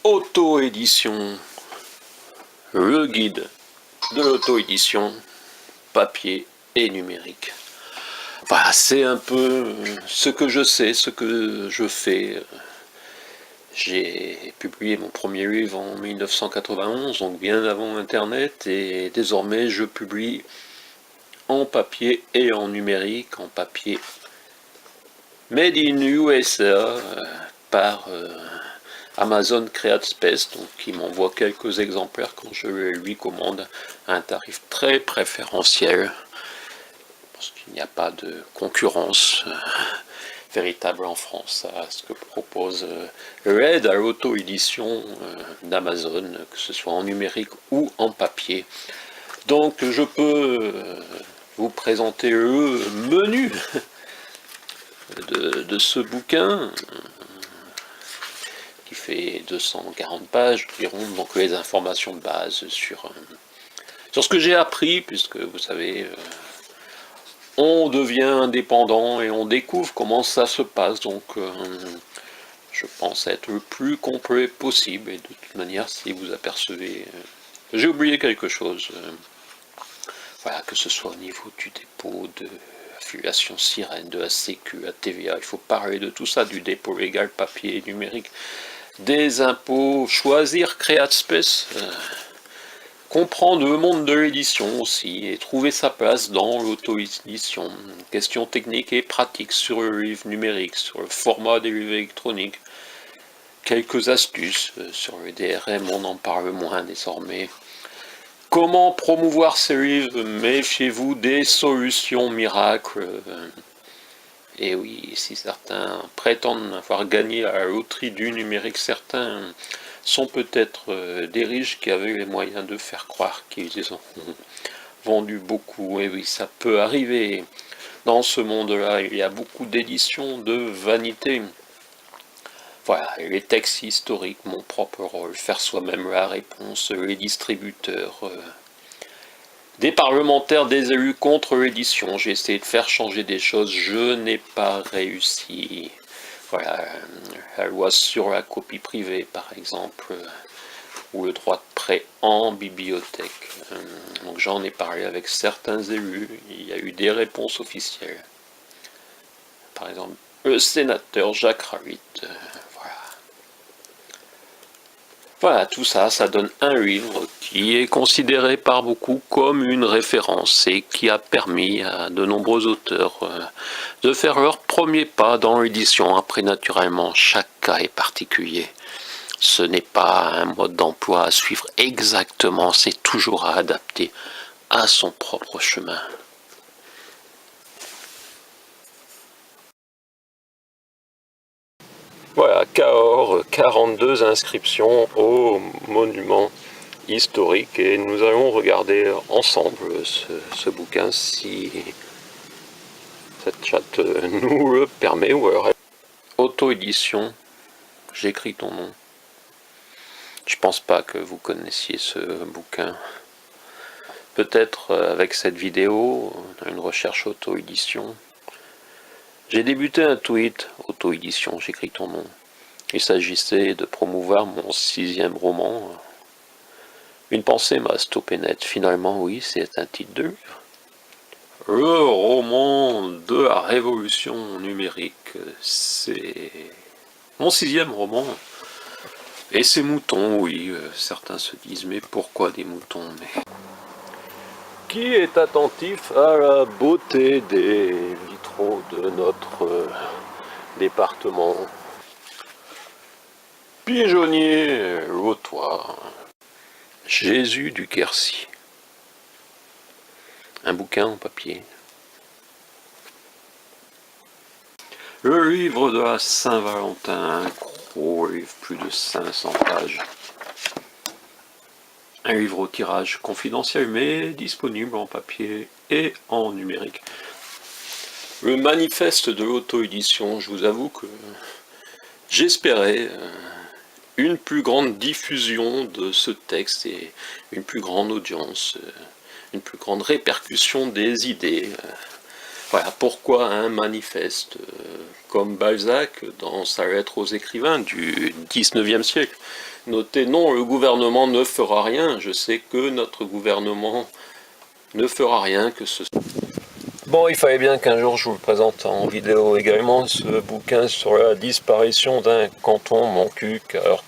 Auto-édition, le guide de l'auto-édition, papier et numérique. Voilà, c'est un peu ce que je sais, ce que je fais. J'ai publié mon premier livre en 1991, donc bien avant Internet, et désormais je publie en papier et en numérique, en papier Made in USA par Amazon CreateSpace, donc qui m'envoie quelques exemplaires quand je lui commande à un tarif très préférentiel, parce qu'il n'y a pas de concurrence véritable en France à ce que propose l'aide à l'auto-édition d'Amazon, que ce soit en numérique ou en papier. Donc je peux vous présenter le menu de ce bouquin qui fait 240 pages environ, donc les informations de base sur ce que j'ai appris, puisque vous savez, on devient indépendant et on découvre comment ça se passe, donc je pense être le plus complet possible, et de toute manière, si vous apercevez, j'ai oublié quelque chose, voilà, que ce soit au niveau du dépôt, de affiliation sirène, de la Sécu, la TVA, il faut parler de tout ça, du dépôt légal, papier et numérique, des impôts, choisir CreateSpace, comprendre le monde de l'édition aussi, et trouver sa place dans l'auto-édition, questions techniques et pratiques sur le livre numérique, sur le format des livres électroniques, quelques astuces sur le DRM, on en parle moins désormais. Comment promouvoir ces livres? Méfiez-vous des solutions miracles. Et oui, si certains prétendent avoir gagné à la loterie du numérique, certains sont peut-être des riches qui avaient les moyens de faire croire qu'ils ont vendu beaucoup. Et oui, ça peut arriver. Dans ce monde-là, il y a beaucoup d'éditions de vanité. Voilà, les textes historiques, mon propre rôle, faire soi-même la réponse, les distributeurs, des parlementaires, des élus contre l'édition. J'ai essayé de faire changer des choses, je n'ai pas réussi. Voilà, la loi sur la copie privée, par exemple, ou le droit de prêt en bibliothèque. Donc j'en ai parlé avec certains élus, il y a eu des réponses officielles. Par exemple, le sénateur Jacques Ravit. Voilà, tout ça, ça donne un livre qui est considéré par beaucoup comme une référence et qui a permis à de nombreux auteurs de faire leur premier pas dans l'édition. Après, naturellement, chaque cas est particulier. Ce n'est pas un mode d'emploi à suivre exactement, c'est toujours à adapter à son propre chemin. Voilà, Cahors, 42 inscriptions au monument historique, et nous allons regarder ensemble ce bouquin si cette chatte nous le permet, ou alors auto-édition, j'écris ton nom. Je pense pas que vous connaissiez ce bouquin. Peut-être avec cette vidéo, une recherche auto-édition. J'ai débuté un tweet, auto-édition, j'écris ton nom. Il s'agissait de promouvoir mon 6e roman. Une pensée m'a stoppé net. Finalement, oui, c'est un titre de livre. Le roman de la révolution numérique, c'est mon 6e roman. Et ces moutons, oui, certains se disent, mais pourquoi des moutons? Mais qui est attentif à la beauté des vitraux de notre département? Pigeonnier, lotoir. Jésus du Quercy. Un bouquin en papier. Le livre de la Saint-Valentin, un gros livre, plus de 500 pages. Un livre au tirage confidentiel, mais disponible en papier et en numérique. Le manifeste de l'auto-édition, je vous avoue que j'espérais une plus grande diffusion de ce texte et une plus grande audience, une plus grande répercussion des idées. Voilà, pourquoi un manifeste? comme Balzac dans sa lettre aux écrivains du 19e siècle. Notez, non, le gouvernement ne fera rien. Je sais que notre gouvernement ne fera rien, que ce... Bon, il fallait bien qu'un jour je vous le présente en vidéo également, ce bouquin sur la disparition d'un canton, mon cul, alors